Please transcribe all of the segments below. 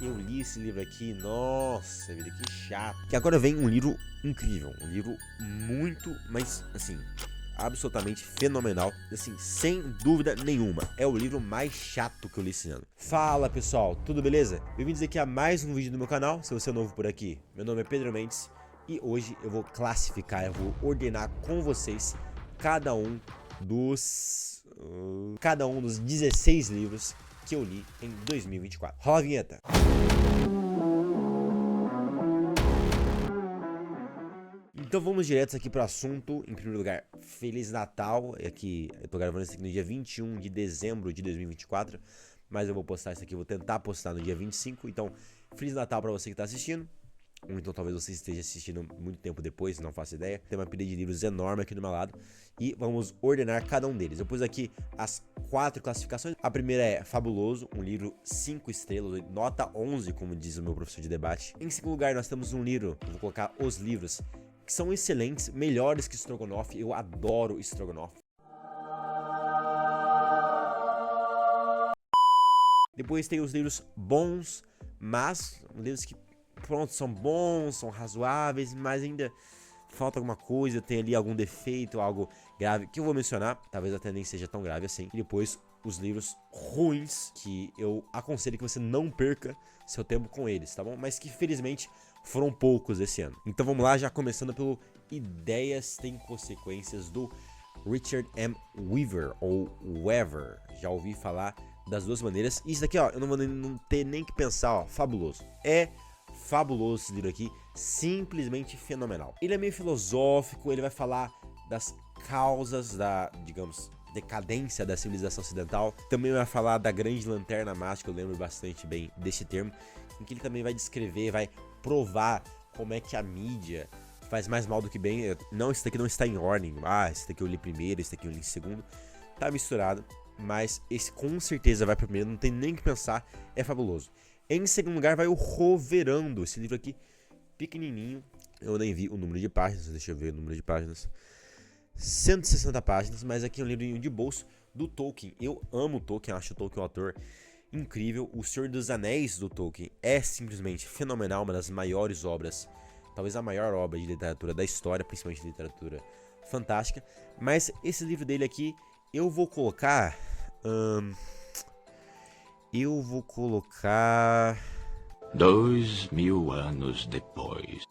Eu li esse livro aqui, nossa vida, que chato. Que agora vem um livro incrível, um livro muito, mas assim, absolutamente fenomenal, assim, sem dúvida nenhuma. É o livro mais chato que eu li esse ano. Fala pessoal, tudo beleza? Bem-vindos aqui a mais um vídeo do meu canal, se você é novo por aqui. Meu nome é Pedro Mendes e hoje eu vou classificar, eu vou ordenar com vocês cada um dos 16 livros que eu li em 2024. Rola a vinheta. Então vamos direto aqui pro assunto. Em primeiro lugar, Feliz Natal. Aqui, eu tô gravando isso aqui no dia 21 de dezembro de 2024, mas eu vou postar isso aqui, vou tentar postar no dia 25. Então, Feliz Natal pra você que tá assistindo. Ou então talvez você esteja assistindo muito tempo depois, não faço ideia. Tem uma pilha de livros enorme aqui do meu lado e vamos ordenar cada um deles. Eu pus aqui as 4 classificações. A primeira é Fabuloso, um livro 5 estrelas, nota 11, como diz o meu professor de debate. Em segundo lugar, nós temos um livro, eu vou colocar os livros, que são excelentes, melhores que Strogonoff. Eu adoro Strogonoff. Depois tem os livros bons, mas livros que pronto, são bons, são razoáveis, mas ainda falta alguma coisa, tem ali algum defeito, algo grave, que eu vou mencionar, talvez até nem seja tão grave assim. E depois os livros ruins, que eu aconselho que você não perca seu tempo com eles, tá bom? Mas que felizmente foram poucos esse ano. Então vamos lá, já começando pelo Ideias Têm Consequências, do Richard M. Weaver, ou Weaver. Já ouvi falar das duas maneiras. Isso daqui, ó, eu não vou não ter nem que pensar, ó, fabuloso. É fabuloso esse livro aqui, simplesmente fenomenal. Ele é meio filosófico, ele vai falar das causas da, digamos, decadência da civilização ocidental. Também vai falar da grande lanterna mágica, eu lembro bastante bem desse termo, em que ele também vai descrever, vai provar como é que a mídia faz mais mal do que bem. Não, esse daqui não está em ordem. Ah, esse daqui eu li primeiro, esse daqui eu li em segundo. Tá misturado, mas esse com certeza vai primeiro, não tem nem que pensar, é fabuloso. Em segundo lugar vai o Roverando, esse livro aqui pequenininho, eu nem vi o número de páginas, deixa eu ver o número de páginas, 160 páginas, mas aqui é um livrinho de bolso do Tolkien. Eu amo o Tolkien, acho o Tolkien um autor incrível. O Senhor dos Anéis do Tolkien é simplesmente fenomenal, uma das maiores obras, talvez a maior obra de literatura da história, principalmente de literatura fantástica. Mas esse livro dele aqui, eu vou colocar... Eu vou colocar... 2000 anos depois.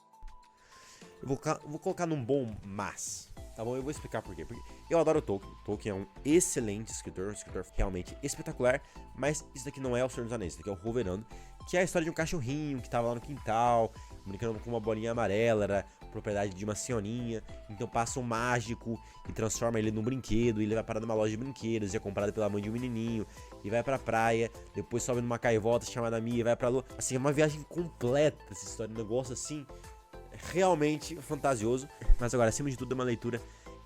Eu vou colocar num bom mas, tá bom? Eu vou explicar por quê. Porque eu adoro o Tolkien. Tolkien é um excelente escritor, um escritor realmente espetacular. Mas isso daqui não é o Senhor dos Anéis, isso daqui é o Roverando, que é a história de um cachorrinho que tava lá no quintal, brincando com uma bolinha amarela, era propriedade de uma senhorinha. Então passa um mágico e transforma ele num brinquedo, e ele vai parar numa loja de brinquedos, e é comprado pela mãe de um menininho, e vai pra praia, depois sobe numa caivota chamada Mia, e vai pra lua. Assim, é uma viagem completa essa história, um negócio assim, realmente fantasioso. Mas agora, acima de tudo, é uma leitura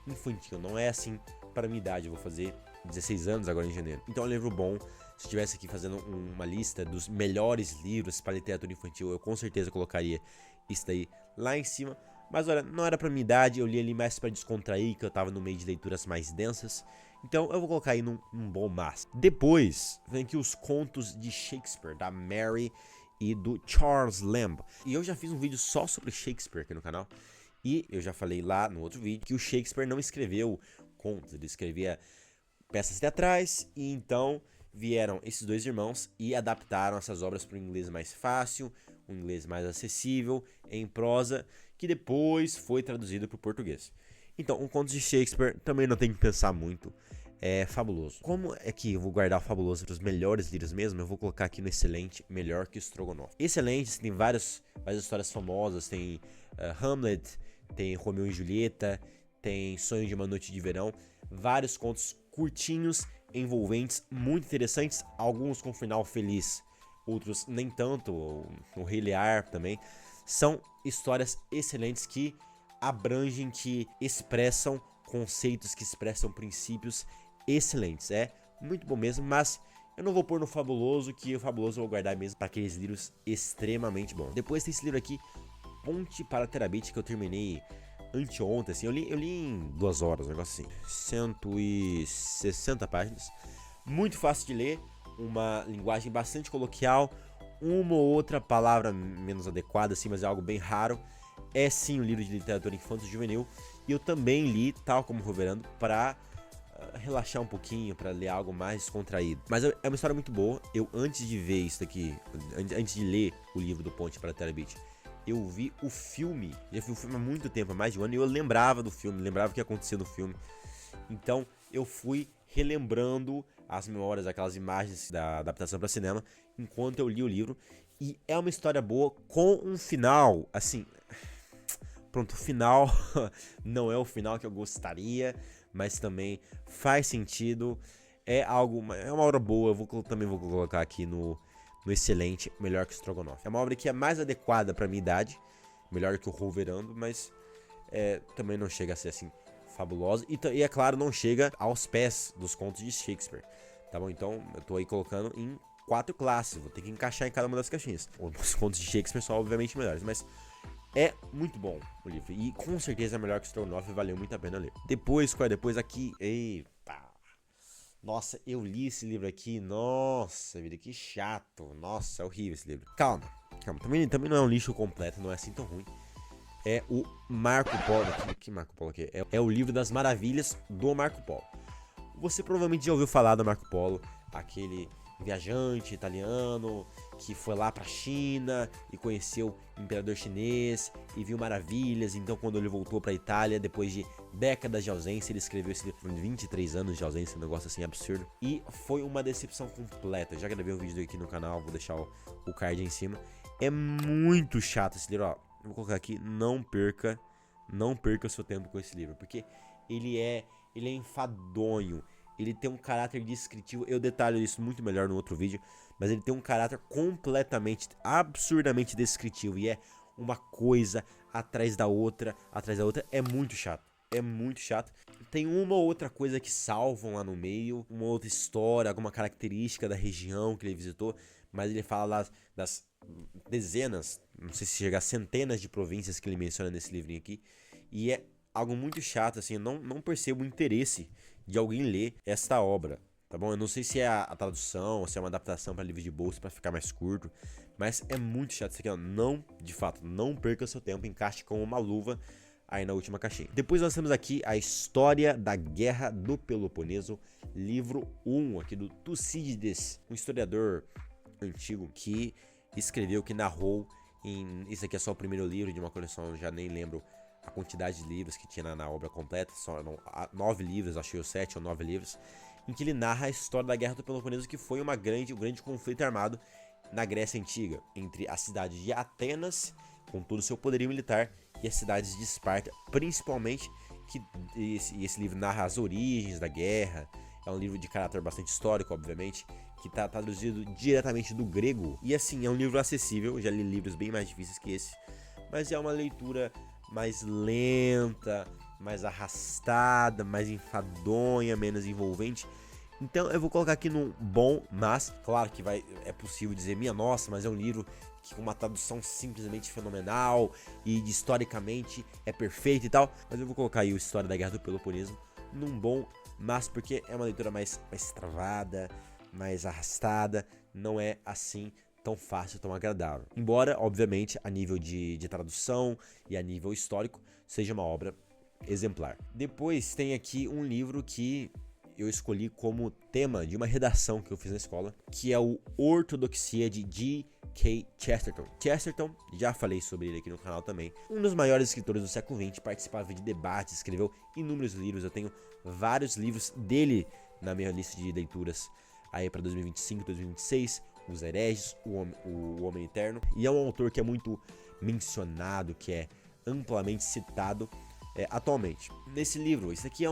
infantil, não é assim para minha idade. Eu vou fazer 16 anos agora em janeiro, então é um livro bom. Se eu estivesse aqui fazendo uma lista dos melhores livros para literatura infantil, eu com certeza colocaria isso daí lá em cima. Mas olha, não era pra minha idade, eu li ali mais pra descontrair, que eu tava no meio de leituras mais densas. Então eu vou colocar aí num bom mas. Depois vem aqui os contos de Shakespeare, da Mary e do Charles Lamb. E eu já fiz um vídeo só sobre Shakespeare aqui no canal. E eu já falei lá no outro vídeo que o Shakespeare não escreveu contos, ele escrevia peças teatrais. E então vieram esses dois irmãos e adaptaram essas obras para um inglês mais fácil, um inglês mais acessível, em prosa, que depois foi traduzido para o português. Então, um conto de Shakespeare também não tem que pensar muito, é fabuloso. Como é que eu vou guardar o fabuloso para os melhores livros mesmo? Eu vou colocar aqui no excelente, melhor que Strogonoff. Excelente, tem várias histórias famosas, tem Hamlet, tem Romeu e Julieta, tem Sonho de uma Noite de Verão, vários contos curtinhos, envolventes, muito interessantes, alguns com final feliz, outros nem tanto, o Rei Lear também. São histórias excelentes que abrangem, que expressam conceitos, que expressam princípios excelentes. É muito bom mesmo, mas eu não vou pôr no fabuloso, que o fabuloso eu vou guardar mesmo para aqueles livros extremamente bons. Depois tem esse livro aqui, Ponte para Terabit, que eu terminei anteontem, assim, eu li em 2 horas, um negócio assim, 160 páginas, muito fácil de ler, uma linguagem bastante coloquial, uma ou outra palavra menos adequada, assim, mas é algo bem raro. É sim um livro de literatura infanto-juvenil. E eu também li, tal como o Roverando, pra relaxar um pouquinho, pra ler algo mais descontraído. Mas é uma história muito boa. Eu, antes de ver isso daqui, antes de ler o livro do Ponte para Terabit, eu vi o filme. Já vi o filme há muito tempo, há mais de um ano, e eu lembrava do filme, lembrava o que acontecia no filme. Então eu fui relembrando as memórias, aquelas imagens da adaptação para cinema, enquanto eu li o livro. E é uma história boa com um final, assim... Pronto, o final não é o final que eu gostaria, mas também faz sentido. É uma obra boa, também vou colocar aqui no excelente, melhor que o Strogonoff. É uma obra que é mais adequada para minha idade, melhor que o Roverando, mas também não chega a ser assim fabulosa. E é claro, não chega aos pés dos contos de Shakespeare, tá bom? Então eu tô aí colocando em 4 classes, vou ter que encaixar em cada uma das caixinhas. Os contos de Shakespeare são obviamente melhores, mas... é muito bom o livro, e com certeza é melhor que o Strogonoff, valeu muito a pena ler. Depois, qual é? Depois aqui, eita, nossa, eu li esse livro aqui, nossa vida, que chato, nossa, é horrível esse livro. Calma, também não é um lixo completo, não é assim tão ruim. É o Marco Polo, que Marco Polo aqui? É o livro das maravilhas do Marco Polo. Você provavelmente já ouviu falar do Marco Polo, aquele viajante italiano que foi lá pra China e conheceu o imperador chinês e viu maravilhas. Então quando ele voltou pra Itália, depois de décadas de ausência, ele escreveu esse livro, 23 anos de ausência, um negócio assim absurdo, e foi uma decepção completa. Já gravei um vídeo aqui no canal, vou deixar o card aí em cima. É muito chato esse livro, ó, vou colocar aqui, não perca o seu tempo com esse livro, porque ele é enfadonho. Ele tem um caráter descritivo, eu detalho isso muito melhor no outro vídeo, mas ele tem um caráter completamente, absurdamente descritivo, e é uma coisa atrás da outra, é muito chato. É muito chato. Tem uma ou outra coisa que salvam lá no meio, uma outra história, alguma característica da região que ele visitou, mas ele fala das dezenas, não sei se chega a centenas de províncias que ele menciona nesse livrinho aqui, e é algo muito chato, assim, eu não percebo o interesse de alguém ler esta obra, tá bom? Eu não sei se é a tradução, ou se é uma adaptação para livro de bolsa para ficar mais curto, mas é muito chato isso aqui, ó. De fato, não perca seu tempo, encaixe com uma luva aí na última caixinha. Depois nós temos aqui a História da Guerra do Peloponeso, livro 1, aqui do Tucídides, um historiador antigo que escreveu, que narrou isso aqui é só o primeiro livro de uma coleção, já nem lembro a quantidade de livros que tinha na obra completa, só 9 livros, achei os 7 ou 9 livros, em que ele narra a história da Guerra do Peloponeso, que foi um grande conflito armado na Grécia Antiga, entre a cidade de Atenas, com todo o seu poderio militar, e as cidades de Esparta, principalmente, esse livro narra as origens da guerra, é um livro de caráter bastante histórico, obviamente, que está traduzido diretamente do grego, e assim, é um livro acessível, eu já li livros bem mais difíceis que esse, mas é uma leitura mais lenta, mais arrastada, mais enfadonha, menos envolvente. Então eu vou colocar aqui num bom, mas claro que é possível dizer, minha nossa, mas é um livro que com uma tradução simplesmente fenomenal e historicamente é perfeito e tal, mas eu vou colocar aí o História da Guerra do Peloponeso num bom, mas porque é uma leitura mais travada, mais arrastada, não é assim tão fácil, tão agradável. Embora, obviamente, a nível de tradução e a nível histórico, seja uma obra exemplar. Depois tem aqui um livro que eu escolhi como tema de uma redação que eu fiz na escola, que é o Ortodoxia de G.K. Chesterton. Chesterton, já falei sobre ele aqui no canal também, um dos maiores escritores do século XX, participava de debates, escreveu inúmeros livros, eu tenho vários livros dele na minha lista de leituras aí para 2025, 2026, Os Hereges, o Homem Eterno, e é um autor que é muito mencionado, que é amplamente citado atualmente. Nesse livro, esse daqui é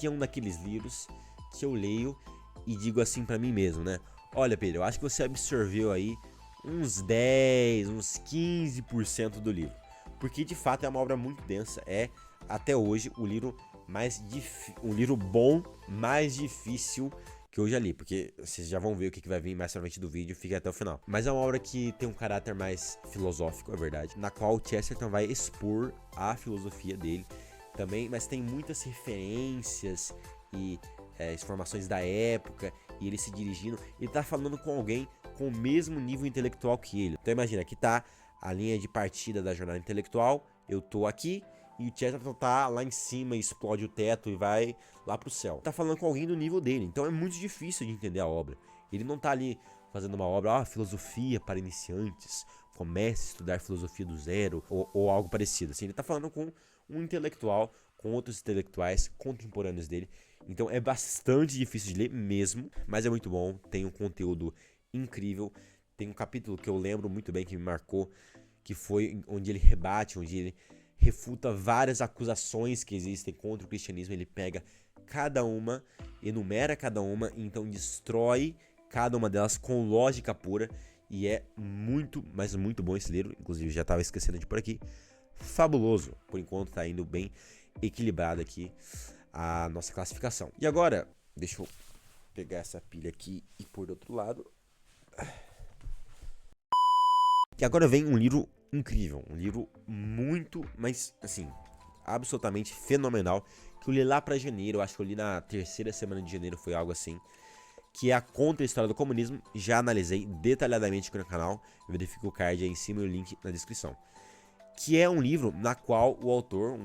um daqueles livros que eu leio e digo assim pra mim mesmo, né? Olha, Pedro, eu acho que você absorveu aí uns 10, uns 15% do livro, porque de fato é uma obra muito densa, é até hoje o livro bom, mais difícil que eu já li, porque vocês já vão ver o que vai vir mais pra frente do vídeo, fica até o final. Mas é uma obra que tem um caráter mais filosófico, é verdade, na qual Chesterton vai expor a filosofia dele também, mas tem muitas referências e informações da época, e ele se dirigindo, ele tá falando com alguém com o mesmo nível intelectual que ele. Então imagina, aqui tá a linha de partida da jornada intelectual, eu tô aqui e o Chesterton tá lá em cima, explode o teto e vai lá pro céu. Tá falando com alguém do nível dele, então é muito difícil de entender a obra. Ele não tá ali fazendo uma obra, filosofia para iniciantes, comece a estudar filosofia do zero, ou algo parecido. Assim, ele tá falando com um intelectual, com outros intelectuais contemporâneos dele. Então é bastante difícil de ler mesmo, mas é muito bom, tem um conteúdo incrível. Tem um capítulo que eu lembro muito bem, que me marcou, que foi onde ele rebate, onde ele refuta várias acusações que existem contra o cristianismo. Ele pega cada uma, enumera cada uma, e então destrói cada uma delas com lógica pura. E é muito, mas muito bom esse livro. Inclusive já estava esquecendo de por aqui. Fabuloso. Por enquanto está indo bem equilibrado aqui a nossa classificação. E agora, deixa eu pegar essa pilha aqui e pôr do outro lado. E agora vem um livro incrível, um livro muito, mas assim, absolutamente fenomenal, que eu li lá pra janeiro, eu acho que eu li na terceira semana de janeiro, foi algo assim, que é a Contra a História do Comunismo. Já analisei detalhadamente aqui no canal, verifica o card aí em cima e o link na descrição. Que é um livro na qual o autor,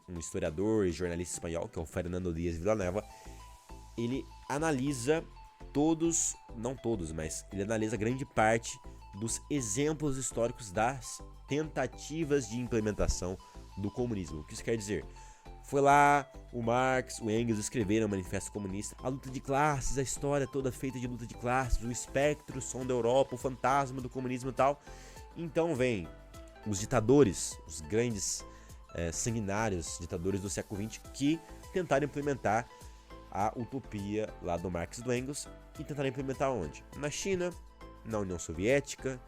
um historiador e jornalista espanhol, que é o Fernando Díaz Villanueva, ele analisa todos, não todos, mas ele analisa grande parte dos exemplos históricos das tentativas de implementação do comunismo. O que isso quer dizer? Foi lá, o Marx, o Engels escreveram o Manifesto Comunista, a luta de classes, a história toda feita de luta de classes, o espectro, o som da Europa, o fantasma do comunismo e tal. Então vem os ditadores, os grandes sanguinários ditadores do século XX que tentaram implementar a utopia lá do Marx e do Engels, e tentaram implementar onde? Na China, na União Soviética,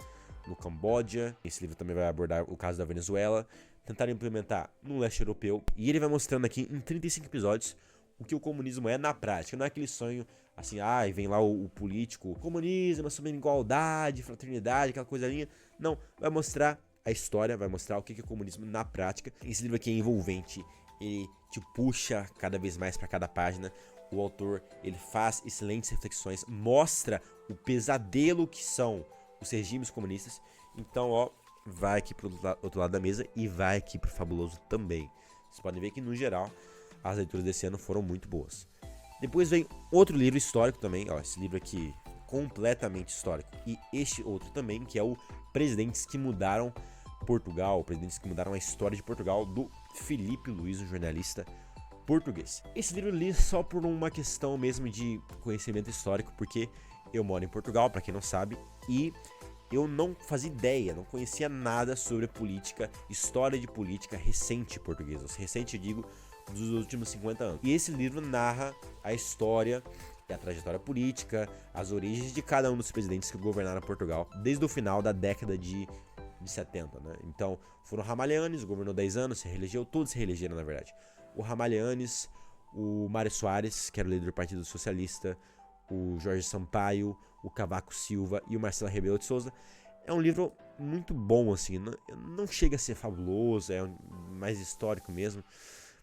no Camboja. Esse livro também vai abordar o caso da Venezuela. Tentaram implementar no leste europeu. E ele vai mostrando aqui em 35 episódios o que o comunismo é na prática. Não é aquele sonho assim, e vem lá o político, comunismo, sobre igualdade, fraternidade, aquela coisa linha. Não, vai mostrar a história, vai mostrar o que é o comunismo na prática. Esse livro aqui é envolvente, ele te puxa cada vez mais para cada página. O autor, ele faz excelentes reflexões, mostra o pesadelo que são os regimes comunistas. Então, vai aqui pro outro lado da mesa e vai aqui pro Fabuloso também. Vocês podem ver que, no geral, as leituras desse ano foram muito boas. Depois vem outro livro histórico também, esse livro aqui completamente histórico. E este outro também, que é o Presidentes que Mudaram Portugal, Presidentes que Mudaram a História de Portugal, do Filipe Luiz, um jornalista português. Esse livro eu li só por uma questão mesmo de conhecimento histórico, porque eu moro em Portugal, para quem não sabe, e eu não fazia ideia, não conhecia nada sobre política, história de política recente portuguesa. Recente, eu digo, dos últimos 50 anos. E esse livro narra a história e a trajetória política, as origens de cada um dos presidentes que governaram Portugal desde o final da década de 70, né? Então, foram Ramalhianes, governou 10 anos, se reelegeu, todos se reelegeram, na verdade. O Ramalhianes, o Mário Soares, que era o líder do Partido Socialista, o Jorge Sampaio, o Cavaco Silva e o Marcelo Rebelo de Sousa. É um livro muito bom, assim, não chega a ser fabuloso, é mais histórico mesmo,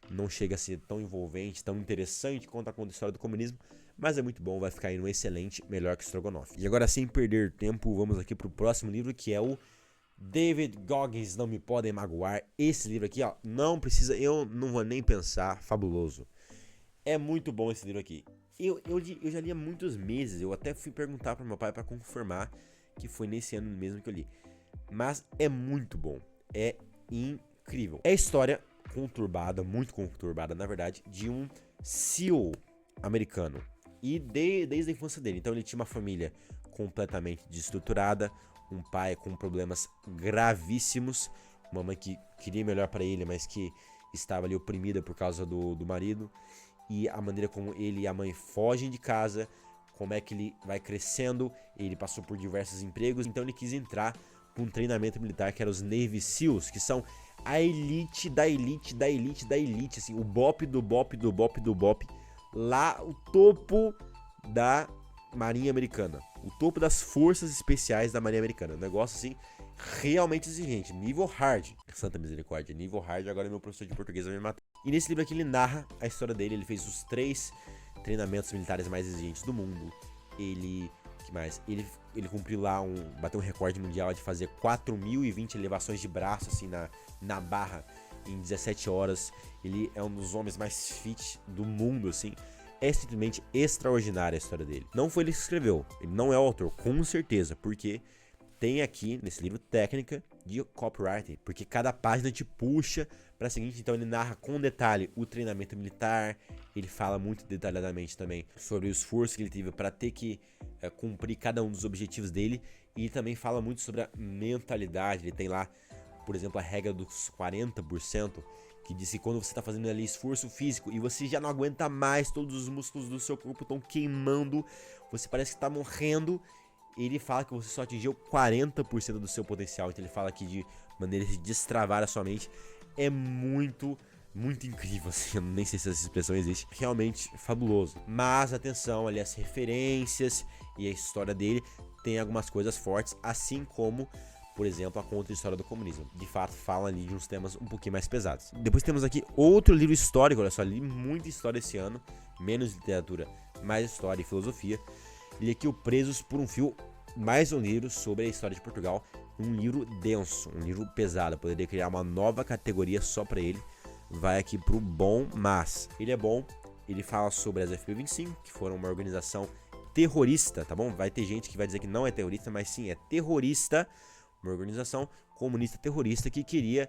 não chega a ser tão envolvente, tão interessante quanto a história do comunismo, mas é muito bom, vai ficar aí no excelente, melhor que Strogonoff. E agora, sem perder tempo, vamos aqui pro próximo livro, que é o David Goggins, Não Me Podem Magoar. Esse livro aqui, não precisa, eu não vou nem pensar, fabuloso. É muito bom esse livro aqui. Eu já li há muitos meses, eu até fui perguntar para meu pai para confirmar que foi nesse ano mesmo que eu li. Mas é muito bom, é incrível. É a história conturbada, muito conturbada na verdade, de um CEO americano. E desde a infância dele, então ele tinha uma família completamente desestruturada, um pai com problemas gravíssimos, uma mãe que queria melhor para ele, mas que estava ali oprimida por causa do marido, e a maneira como ele e a mãe fogem de casa, como é que ele vai crescendo. Ele passou por diversos empregos, então ele quis entrar para um treinamento militar que era os Navy SEALs, que são a elite da elite da elite da elite, assim, o BOP do BOP do BOP do BOP, lá o topo da Marinha Americana, o topo das forças especiais da Marinha Americana. Um negócio assim realmente exigente, nível hard. Santa misericórdia, nível hard. Agora meu professor de português vai me matar. E nesse livro aqui ele narra a história dele. Ele fez os 3 treinamentos militares mais exigentes do mundo. Ele que mais? Ele cumpriu lá bateu um recorde mundial de fazer 4.020 elevações de braço, assim, na barra, em 17 horas. Ele é um dos homens mais fit do mundo, assim. É simplesmente extraordinária a história dele. Não foi ele que escreveu, ele não é o autor, com certeza, porque tem aqui nesse livro técnica de copywriting, porque cada página te puxa para a seguinte. Então ele narra com detalhe o treinamento militar, ele fala muito detalhadamente também sobre o esforço que ele teve para ter que cumprir cada um dos objetivos dele, e também fala muito sobre a mentalidade. Ele tem lá, por exemplo, a regra dos 40%, que diz que quando você está fazendo ali esforço físico e você já não aguenta mais, todos os músculos do seu corpo estão queimando, você parece que está morrendo, ele fala que você só atingiu 40% do seu potencial. Então ele fala aqui de maneira de destravar a sua mente. É muito incrível, assim, eu nem sei se essa expressão existe. Realmente fabuloso. Mas atenção ali, as referências e a história dele tem algumas coisas fortes, assim como, por exemplo, a contra-história do comunismo. De fato, fala ali de uns temas um pouquinho mais pesados. Depois temos aqui outro livro histórico. Olha só, li muita história esse ano. Menos literatura, mais história e filosofia. Li aqui o Presos por um Fio, mais um livro sobre a história de Portugal. Um livro denso, um livro pesado. Eu poderia criar uma nova categoria só pra ele. Vai aqui pro bom, mas ele é bom. Ele fala sobre as FP25, que foram uma organização terrorista, tá bom? Vai ter gente que vai dizer que não é terrorista, mas sim, é terrorista. Uma organização comunista terrorista que queria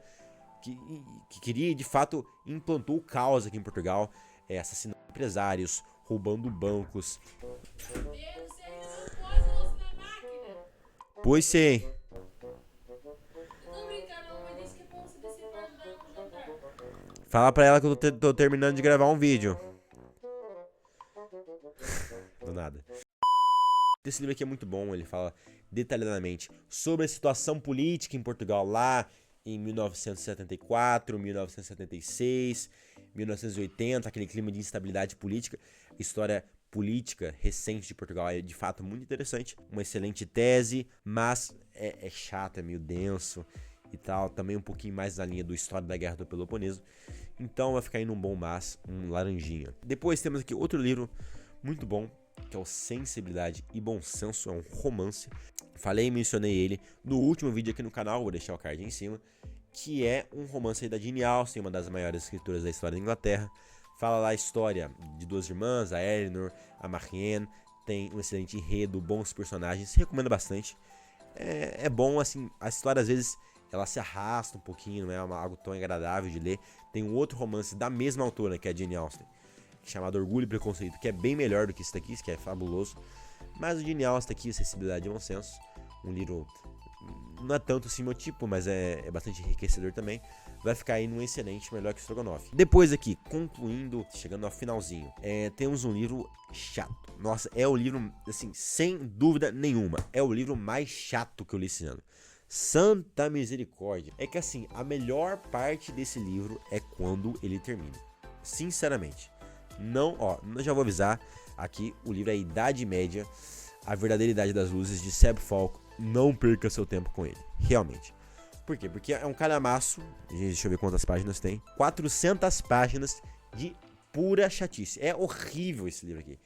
de fato implantou o caos aqui em Portugal, assassinando empresários, roubando bancos. Pois sim. Fala pra ela que eu tô terminando de gravar um vídeo. Do nada. Esse livro aqui é muito bom, ele fala detalhadamente sobre a situação política em Portugal lá em 1974, 1976, 1980, aquele clima de instabilidade política. História política recente de Portugal é de fato muito interessante, uma excelente tese, mas é chato, é meio denso e tal, também um pouquinho mais na linha do História da Guerra do Peloponeso. Então vai ficar aí num bom mas, um laranjinha. Depois temos aqui outro livro muito bom, que é o Sensibilidade e Bom Senso, é um romance. Falei e mencionei ele no último vídeo aqui no canal, vou deixar o card aí em cima, que é um romance aí da Jane Austen, uma das maiores escritoras da história da Inglaterra. Fala lá a história de duas irmãs, a Eleanor, a Marianne, tem um excelente enredo, bons personagens, recomendo bastante. É bom, assim, a história às vezes ela se arrasta um pouquinho, não é algo tão agradável de ler. Tem um outro romance da mesma autora, que é a Jane Austen, chamado Orgulho e Preconceito, que é bem melhor do que esse daqui, que é fabuloso. Mas o Jane Austen aqui, Sensibilidade e Bom Senso, um livro não é tanto assim meu tipo, mas é bastante enriquecedor também. Vai ficar aí num excelente, melhor que Strogonoff. Depois aqui, concluindo, chegando ao finalzinho, temos um livro chato. Nossa, é o livro, assim, sem dúvida nenhuma, é o livro mais chato que eu li esse ano. Santa misericórdia. É que assim, a melhor parte desse livro é quando ele termina. Sinceramente. Não, eu já vou avisar aqui, o livro é Idade Média, a verdadeira idade das luzes, de Seb Falco. Não perca seu tempo com ele, realmente. Por quê? Porque é um calhamaço, deixa eu ver quantas páginas tem, 400 páginas de pura chatice. É horrível esse livro aqui.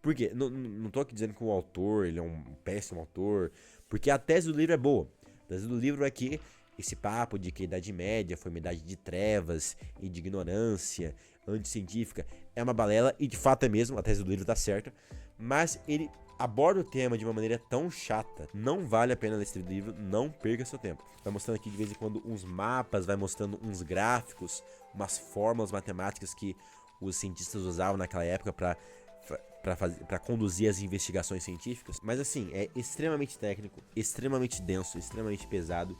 Por quê? Não tô aqui dizendo que o autor, ele é um péssimo autor, porque a tese do livro é boa. A tese do livro é que esse papo de que a Idade Média foi uma idade de trevas e de ignorância anticientífica é uma balela, e de fato é mesmo, a tese do livro tá certa, mas ele aborda o tema de uma maneira tão chata. Não vale a pena ler esse livro, não perca seu tempo. Vai mostrando aqui de vez em quando uns mapas, vai mostrando uns gráficos, umas fórmulas matemáticas que os cientistas usavam naquela época para conduzir as investigações científicas. Mas assim, é extremamente técnico, extremamente denso, extremamente pesado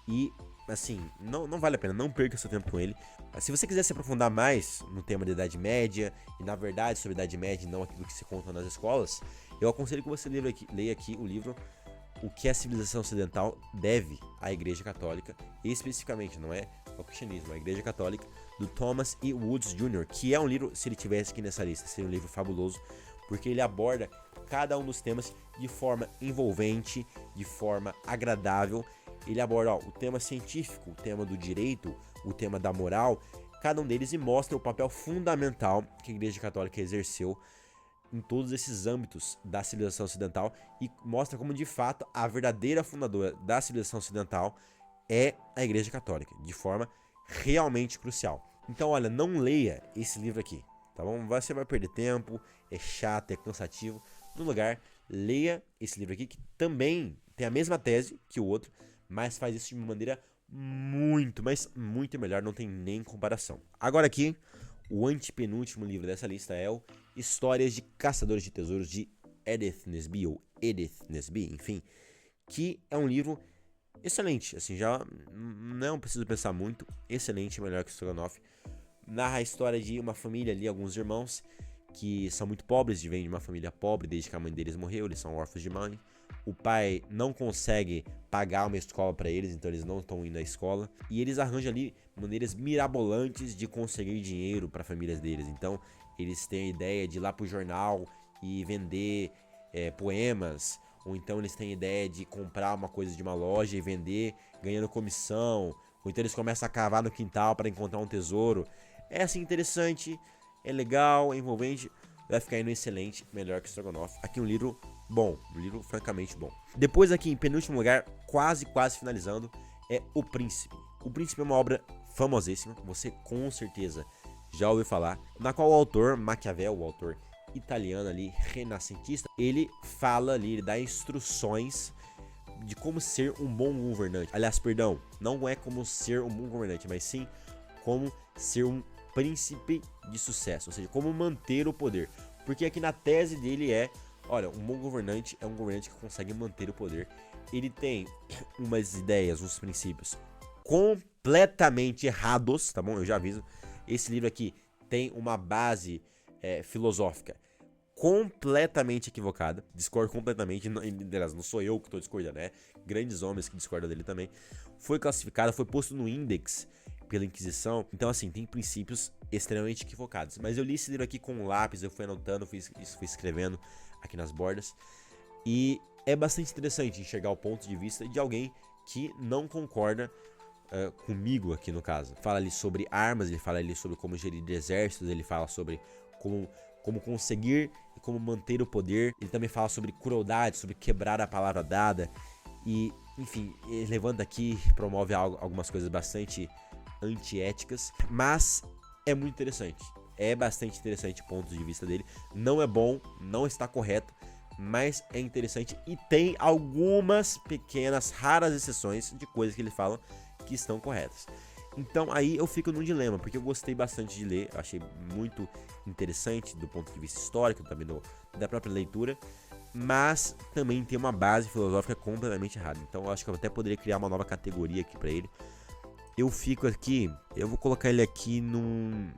e assim, não vale a pena, não perca seu tempo com ele. Se você quiser se aprofundar mais no tema da Idade Média e na verdade sobre a Idade Média e não aquilo que se conta nas escolas, eu aconselho que você leia aqui o livro O que a Civilização Ocidental Deve à Igreja Católica, e especificamente, não é ao cristianismo, a Igreja Católica, do Thomas E. Woods Jr., que é um livro, se ele tivesse aqui nessa lista, seria um livro fabuloso, porque ele aborda cada um dos temas de forma envolvente, de forma agradável. Ele aborda o tema científico, o tema do direito, o tema da moral, cada um deles, e mostra o papel fundamental que a Igreja Católica exerceu em todos esses âmbitos da civilização ocidental e mostra como de fato a verdadeira fundadora da civilização ocidental é a Igreja Católica, de forma realmente crucial. Então, olha, não leia esse livro aqui, tá bom? Você vai perder tempo, é chato, é cansativo. No lugar, leia esse livro aqui, que também tem a mesma tese que o outro, mas faz isso de uma maneira muito, mas muito melhor, não tem nem comparação. Agora aqui, o antepenúltimo livro dessa lista é o Histórias de Caçadores de Tesouros, de Edith Nesbit, ou Edith Nesbit, enfim, que é um livro excelente, assim, já não preciso pensar muito, excelente, melhor que Strogonoff. Narra a história de uma família ali, alguns irmãos que são muito pobres, vêm de uma família pobre desde que a mãe deles morreu, eles são órfãos de mãe. O pai não consegue pagar uma escola para eles, então eles não estão indo à escola. E eles arranjam ali maneiras mirabolantes de conseguir dinheiro para famílias deles. Então eles têm a ideia de ir lá pro jornal e vender poemas. Ou então eles têm a ideia de comprar uma coisa de uma loja e vender ganhando comissão. Ou então eles começam a cavar no quintal para encontrar um tesouro. É assim interessante, é legal, é envolvente. Vai ficar indo excelente, melhor que Strogonoff. Aqui um livro bom, um livro francamente bom. Depois aqui em penúltimo lugar, quase finalizando, é O Príncipe. O Príncipe é uma obra famosíssima, você com certeza já ouviu falar, na qual o autor, Maquiavel, o autor italiano ali, renascentista, ele fala ali, ele dá instruções de como ser um bom governante. Aliás, perdão, não é como ser um bom governante, mas sim como ser um príncipe de sucesso, ou seja, como manter o poder. Porque aqui na tese dele olha, um bom governante é um governante que consegue manter o poder. Ele tem umas ideias, uns princípios completamente errados, tá bom? Eu já aviso. Esse livro aqui tem uma base filosófica completamente equivocada. Discordo completamente. Não sou eu que estou discordando, grandes homens que discordam dele também. Foi classificado, foi posto no Index pela Inquisição. Então, assim, tem princípios extremamente equivocados. Mas eu li esse livro aqui com um lápis, eu fui anotando, fui escrevendo aqui nas bordas. E é bastante interessante enxergar o ponto de vista de alguém que não concorda comigo aqui no caso. Fala ali sobre armas, ele fala ali sobre como gerir exércitos, ele fala sobre como conseguir e como manter o poder. Ele também fala sobre crueldade, sobre quebrar a palavra dada. E, enfim, ele levanta aqui, promove algumas coisas bastante antiéticas, mas é muito interessante. É bastante interessante o ponto de vista dele. Não é bom, não está correto, mas é interessante e tem algumas pequenas, raras exceções de coisas que ele fala que estão corretas. Então aí eu fico num dilema, porque eu gostei bastante de ler, eu achei muito interessante do ponto de vista histórico, também da própria leitura, mas também tem uma base filosófica completamente errada. Então eu acho que eu até poderia criar uma nova categoria aqui pra ele. Eu fico aqui, eu vou colocar ele aqui num...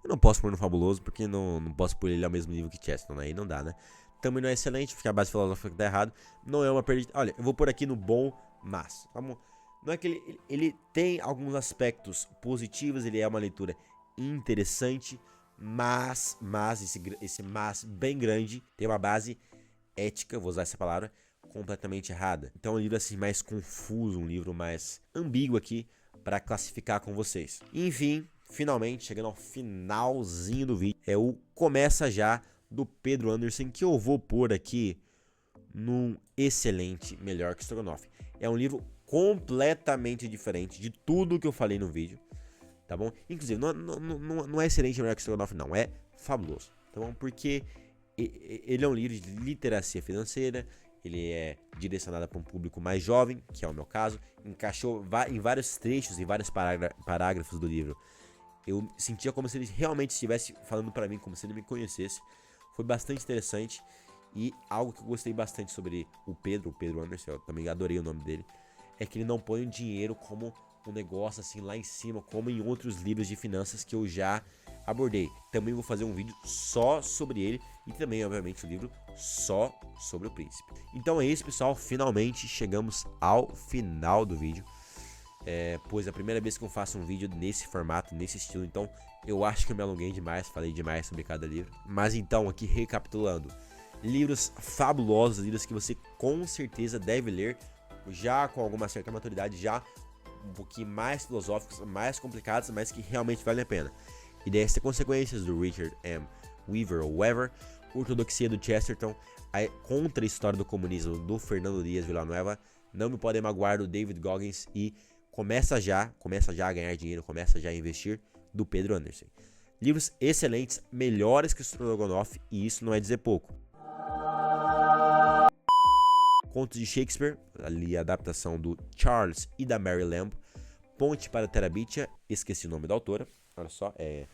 Eu não posso pôr no fabuloso, porque não posso pôr ele ao mesmo nível que Chesterton, né? Aí não dá, né? Também não é excelente, porque a base filosófica tá errado. Não é uma perda... Olha, eu vou pôr aqui no bom, mas... Vamos... Não é que ele tem alguns aspectos positivos, ele é uma leitura interessante, mas esse mas bem grande tem uma base ética, vou usar essa palavra, completamente errada. Então é um livro assim mais confuso, um livro mais ambíguo aqui para classificar com vocês. Enfim, finalmente chegando ao finalzinho do vídeo, é o Começa Já do Pedro Anderson, que eu vou pôr aqui num excelente, melhor que Strogonoff. É um livro completamente diferente de tudo que eu falei no vídeo, tá bom? Inclusive, não é excelente, melhor que Strogonoff, não, é fabuloso, tá bom? Porque ele é um livro de literacia financeira, ele é direcionado para um público mais jovem, que é o meu caso, encaixou em vários trechos, em vários parágrafos do livro. Eu sentia como se ele realmente estivesse falando para mim, como se ele me conhecesse. Foi bastante interessante e algo que eu gostei bastante sobre o Pedro Anderson, eu também adorei o nome dele, é que ele não põe o dinheiro como um negócio assim lá em cima, como em outros livros de finanças que eu já abordei. Também vou fazer um vídeo só sobre ele e também, obviamente, um livro só sobre o Príncipe. Então é isso, pessoal. Finalmente chegamos ao final do vídeo. Pois é a primeira vez que eu faço um vídeo nesse formato, nesse estilo, então eu acho que eu me alonguei demais, falei demais sobre cada livro. Mas então, aqui recapitulando, livros fabulosos, livros que você com certeza deve ler, já com alguma certa maturidade, já um pouquinho mais filosóficos, mais complicados, mas que realmente valem a pena. Ideias e Consequências, do Richard M. Weaver ou Wever, Ortodoxia do Chesterton, a Contra-História do Comunismo do Fernando Dias Villanueva, Não Me Podem Magoar do David Goggins e Começa Já a Ganhar Dinheiro, Começa Já a Investir do Pedro Anderson. Livros excelentes, melhores que o Strogonoff, e isso não é dizer pouco. Contos de Shakespeare, ali a adaptação do Charles e da Mary Lamb. Ponte para Terabitia, esqueci o nome da autora, olha só, é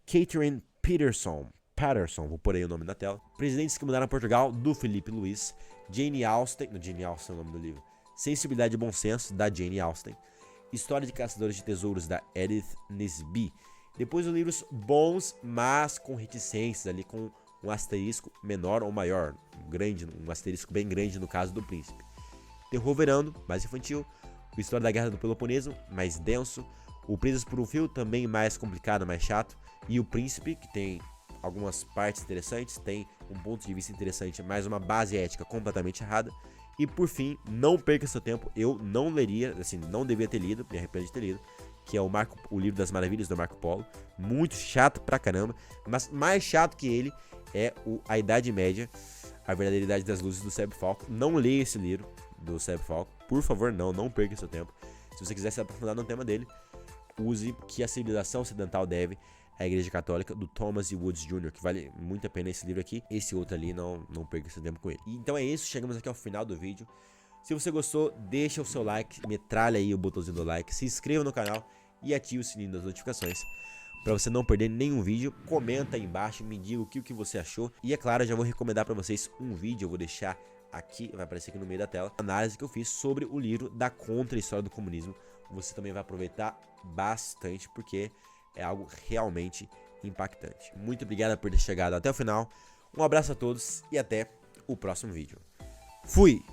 Catherine Patterson, vou pôr aí o nome na tela. Presidentes que Mudaram Portugal, do Felipe Luiz. Jane Austen, Jane Austen é o nome do livro. Sensibilidade e Bom Senso, da Jane Austen. História de Caçadores de Tesouros, da Edith Nesbit. Depois os livros bons, mas com reticências ali, com um asterisco menor ou maior, um asterisco bem grande no caso do Príncipe. Terror Verano, mais infantil. O História da Guerra do Peloponeso, mais denso. O Presos por um Fio, também mais complicado, mais chato. E o Príncipe, que tem algumas partes interessantes, tem um ponto de vista interessante, mas uma base ética completamente errada. E por fim, não perca seu tempo, eu não leria, assim, não devia ter lido, me arrependo de ter lido, que é o Livro das Maravilhas do Marco Polo. Muito chato pra caramba, mas mais chato que ele é A Idade Média, A Verdadeira Idade das Luzes, do Seb Falco. Não leia esse livro do Seb Falco, por favor, não perca seu tempo. Se você quiser se aprofundar no tema dele, use Que a Civilização Ocidental Deve à Igreja Católica, do Thomas E. Woods Jr., que vale muito a pena esse livro aqui. Esse outro ali, não perca seu tempo com ele. Então é isso, chegamos aqui ao final do vídeo. Se você gostou, deixa o seu like, metralha aí o botãozinho do like, se inscreva no canal e ative o sininho das notificações para você não perder nenhum vídeo. Comenta aí embaixo, me diga o que você achou. E é claro, eu já vou recomendar para vocês um vídeo, eu vou deixar aqui, vai aparecer aqui no meio da tela, a análise que eu fiz sobre o livro da Contra-História do Comunismo. Você também vai aproveitar bastante, porque é algo realmente impactante. Muito obrigado por ter chegado até o final. Um abraço a todos e até o próximo vídeo. Fui!